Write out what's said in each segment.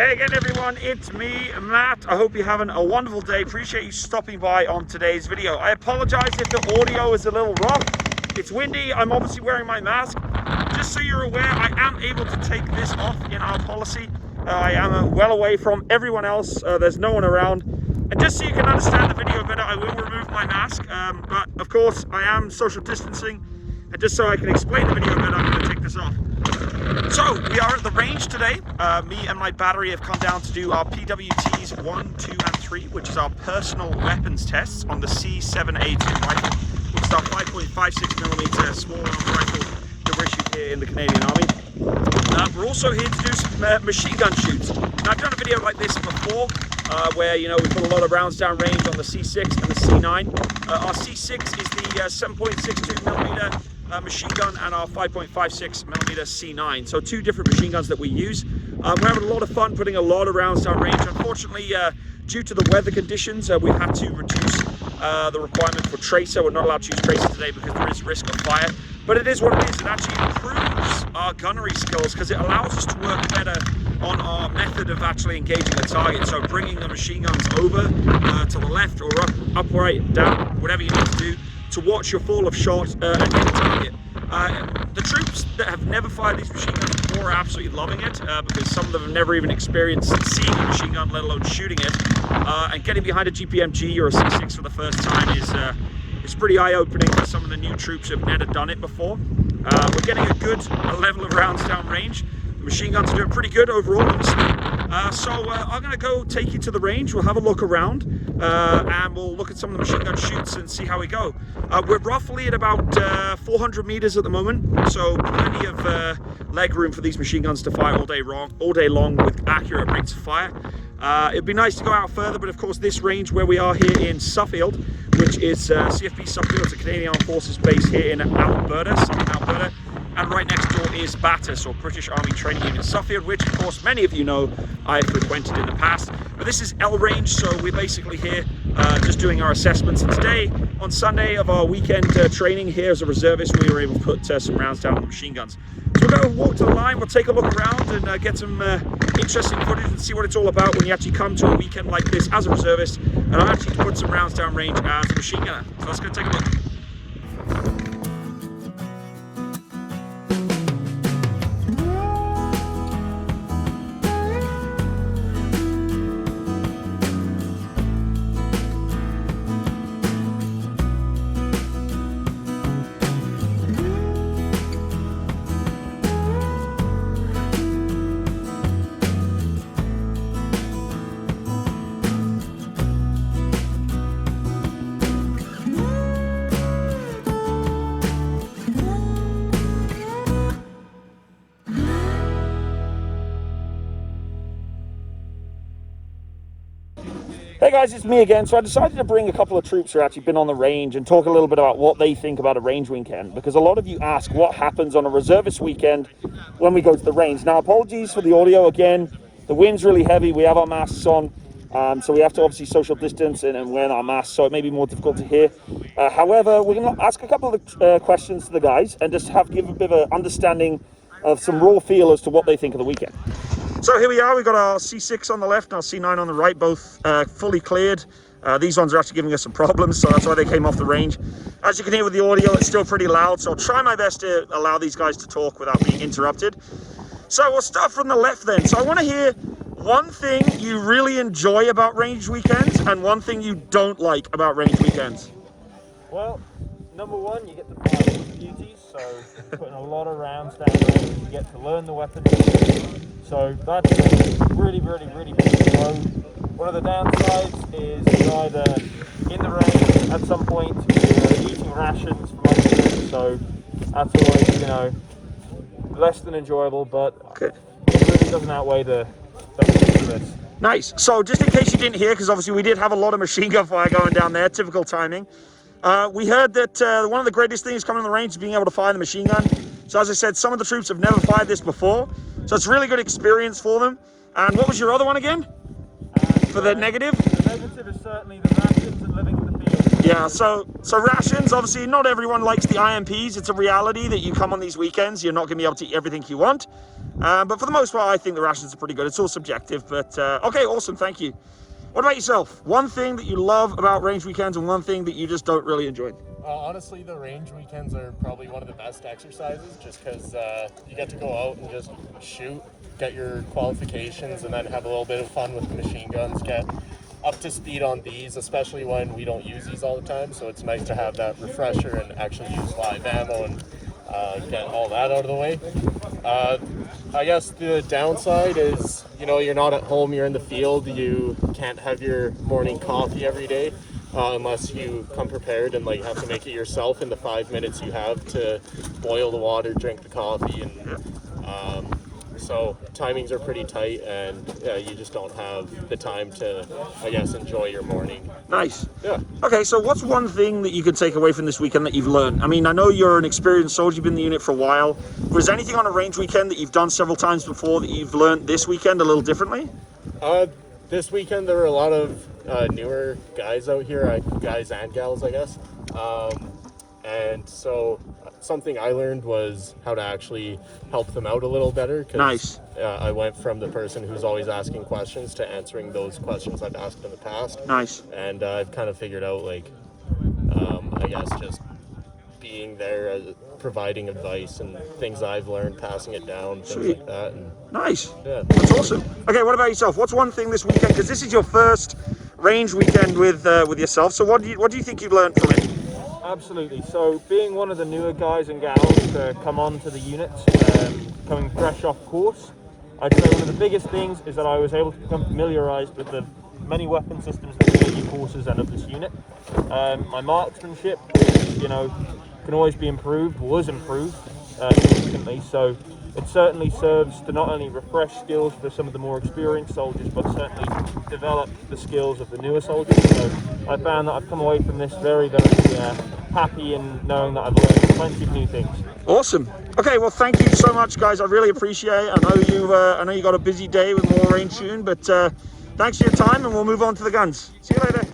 Hey again everyone, it's me, Matt. I hope you're having a wonderful day. Appreciate you stopping by on today's video. I apologize if the audio is a little rough. It's windy, I'm obviously wearing my mask. Just so you're aware, I am able to take this off in our policy. I am well away from everyone else, there's no one around. And just so you can understand the video better, I will remove my mask. But of course, I am social distancing. And just so I can explain the video better, I'm going to take this off. So, we are at the range today. Me and my battery have come down to do our PWTs 1, 2 and 3, which is our personal weapons tests on the C7A2 rifle, which is our 5.56mm small arm rifle that we're issued here in the Canadian Army. We're also here to do some machine gun shoots. Now, I've done a video like this before, where, you know, we put a lot of rounds down range on the C6 and the C9. Our C6 is the 7.62mm machine gun and our 5.56mm C9. So two different machine guns that we use. We're having a lot of fun putting a lot of rounds down range. Unfortunately, due to the weather conditions, we've had to reduce the requirement for tracer. We're not allowed to use tracer today because there is risk of fire. But it is what it is. It actually improves our gunnery skills because it allows us to work better on our method of actually engaging the target. So bringing the machine guns over to the left or up, right, down, whatever you need to do to watch your fall of shot and hit the target. The troops that have never fired these machine guns before are absolutely loving it because some of them have never even experienced seeing a machine gun, let alone shooting it. And getting behind a GPMG or a C6 for the first time is pretty eye-opening for some of the new troops who have never done it before. We're getting a good level of rounds down range. The machine guns are doing pretty good overall, honestly. So I'm going to go take you to the range. We'll have a look around and we'll look at some of the machine gun shoots and see how we go. We're roughly at about 400 meters at the moment, so plenty of leg room for these machine guns to fire all day long with accurate rates of fire. It'd be nice to go out further, but of course this range where we are here in Suffield, which is CFB Suffield, it's a Canadian Armed Forces base here in Alberta, southern Alberta. And right next door is BATUS, or British Army Training Unit Suffield, which of course many of you know I've frequented in the past. But this is L range, so we're basically here just doing our assessments. And today, on Sunday of our weekend training here as a reservist, we were able to put some rounds down on the machine guns. So we'll go walk to the line, we'll take a look around and get some interesting footage and see what it's all about when you actually come to a weekend like this as a reservist and I actually put some rounds down range as a machine gunner. So let's go take a look. Hey guys, it's me again. So I decided to bring a couple of troops who have actually been on the range and talk a little bit about what they think about a range weekend, because a lot of you ask what happens on a reservist weekend when we go to the range. Now, apologies for the audio again. The wind's really heavy. We have our masks on, so we have to obviously social distance and wear our masks, so it may be more difficult to hear. However, we're going to ask a couple of questions to the guys and just give a bit of an understanding of some raw feel as to what they think of the weekend. So here we are, we've got our C6 on the left and our C9 on the right, both fully cleared. These ones are actually giving us some problems, so that's why they came off the range. As you can hear with the audio, it's still pretty loud, so I'll try my best to allow these guys to talk without being interrupted. So we'll start from the left then. So I want to hear one thing you really enjoy about range weekends and one thing you don't like about range weekends. Well, number one, you get the fire duties, so putting a lot of rounds down range, you get to learn the weapons. So that's really big pro. One of the downsides is you're either in the range at some point, eating rations from other people, so that's always, you know, less than enjoyable, but it really doesn't outweigh the benefits of this. Nice. So just in case you didn't hear, because obviously we did have a lot of machine gun fire going down there, typical timing. We heard that one of the greatest things coming on the range is being able to fire the machine gun. So as I said, some of the troops have never fired this before, so it's a really good experience for them. And what was your other one again? For the negative? The negative is certainly the rations and living in the field. Yeah, so rations, obviously not everyone likes the IMPs. It's a reality that you come on these weekends, you're not going to be able to eat everything you want. But for the most part, I think the rations are pretty good. It's all subjective, but okay, awesome, thank you. What about yourself? One thing that you love about range weekends and one thing that you just don't really enjoy? Honestly, the range weekends are probably one of the best exercises, just because you get to go out and just shoot, get your qualifications, and then have a little bit of fun with the machine guns, get up to speed on these, especially when we don't use these all the time. So it's nice to have that refresher and actually use live ammo and get all that out of the way. I guess the downside is, you know, you're not at home, you're in the field, you can't have your morning coffee every day unless you come prepared and like have to make it yourself in the 5 minutes you have to boil the water, drink the coffee, and so timings are pretty tight, and you just don't have the time to, I guess, enjoy your morning. Nice. Yeah. Okay, so what's one thing that you could take away from this weekend that you've learned? I mean, I know you're an experienced soldier, you've been in the unit for a while. Was there anything on a range weekend that you've done several times before that you've learned this weekend a little differently? This weekend there were a lot of newer guys out here, guys and gals, I guess. And so something I learned was how to actually help them out a little better. Nice. I went from the person who's always asking questions to answering those questions I've asked in the past. Nice. And I've kind of figured out, like, I guess just being there, providing advice and things I've learned, passing it down, things Sweet. like that. And nice. yeah. That's awesome. Okay, what about yourself? What's one thing this weekend? Because this is your first range weekend with yourself. So what do you think you've learned from it? Absolutely. So being one of the newer guys and gals to come on to the unit, coming fresh off course, I'd say one of the biggest things is that I was able to become familiarised with the many weapon systems that the Navy forces and of this unit. My marksmanship, you know, can always be improved, was improved significantly, so it certainly serves to not only refresh skills for some of the more experienced soldiers, but certainly develop the skills of the newer soldiers. So I found that I've come away from this very, very happy in knowing that I've learned plenty of new things. Awesome. Okay, well, thank you so much, guys. I really appreciate it. I know you got a busy day with more range shooting, but thanks for your time, and we'll move on to the guns. See you later.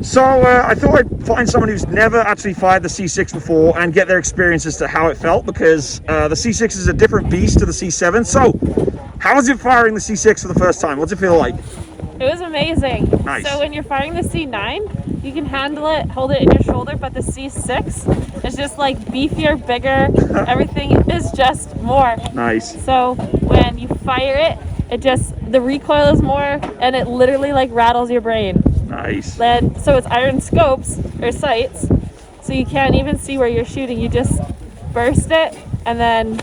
So I thought I'd find someone who's never actually fired the C6 before and get their experience as to how it felt, because the C6 is a different beast to the C7. So how was it firing the C6 for the first time? What's it feel like? It was amazing. Nice. So when you're firing the C9, you can handle it, hold it in your shoulder, but the C6 is just like beefier, bigger. Everything is just more. Nice. So when you fire it, the recoil is more, and it literally like rattles your brain. Nice. Then, so it's iron scopes or sights, so you can't even see where you're shooting. You just burst it, and then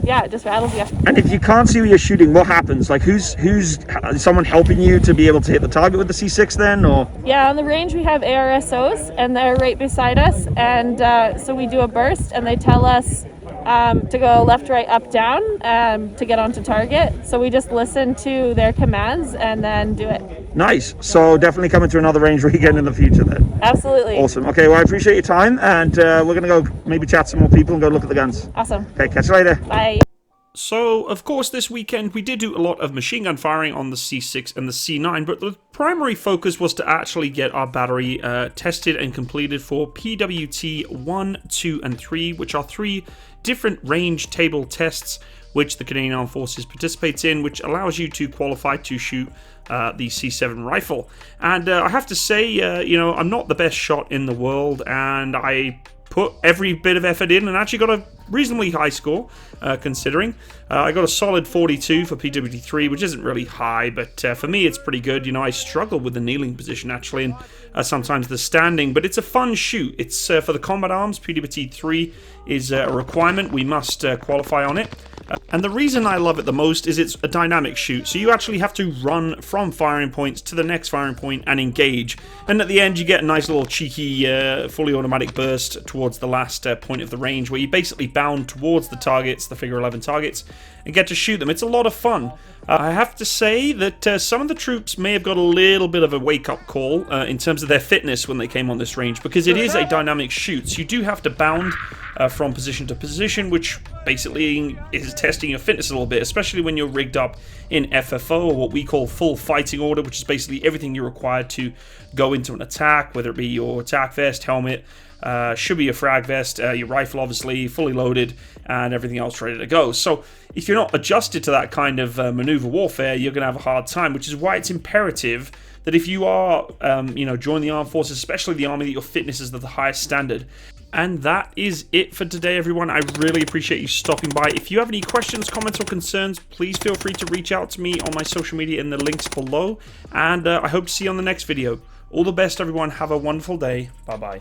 yeah, it just rattles you. And if you can't see where you're shooting, what happens? Like, who's is someone helping you to be able to hit the target with the C6 then, or? Yeah, on the range we have ARSOs, and they're right beside us, and so we do a burst, and they tell us to go left, right, up, down to get onto target. So we just listen to their commands and then do it. Nice. So definitely coming to another range weekend in the future then. Absolutely. Awesome. Okay, well, I appreciate your time, and we're going to go maybe chat to some more people and go look at the guns. Awesome. Okay, catch you later. Bye. So, of course, this weekend we did do a lot of machine gun firing on the C6 and the C9, but the primary focus was to actually get our battery tested and completed for PWT 1, 2, and 3, which are 3 different range table tests which the Canadian Armed Forces participates in, which allows you to qualify to shoot the C7 rifle. And I have to say, you know, I'm not the best shot in the world, and I put every bit of effort in and actually got a reasonably high score, considering. I got a solid 42 for PWT3, which isn't really high, but for me it's pretty good. You know, I struggle with the kneeling position actually, and sometimes the standing, but it's a fun shoot. It's for the combat arms. PWT3 is a requirement. We must qualify on it. And the reason I love it the most is it's a dynamic shoot, so you actually have to run from firing points to the next firing point and engage. And at the end you get a nice little cheeky fully automatic burst towards the last point of the range, where you basically bound towards the targets, the figure 11 targets, and get to shoot them. It's a lot of fun. I have to say that some of the troops may have got a little bit of a wake-up call in terms of their fitness when they came on this range, because it is a dynamic shoot, so you do have to bound from position to position, which basically is testing your fitness a little bit, especially when you're rigged up in FFO, or what we call full fighting order, which is basically everything you're required to go into an attack, whether it be your attack vest, helmet, should be your frag vest, your rifle obviously, fully loaded, and everything else ready to go. So if you're not adjusted to that kind of maneuver warfare, you're going to have a hard time, which is why it's imperative that if you are, you know, join the armed forces, especially the army, that your fitness is at the highest standard. And that is it for today, everyone. I really appreciate you stopping by. If you have any questions, comments, or concerns, please feel free to reach out to me on my social media in the links below. And I hope to see you on the next video. All the best, everyone. Have a wonderful day. Bye-bye.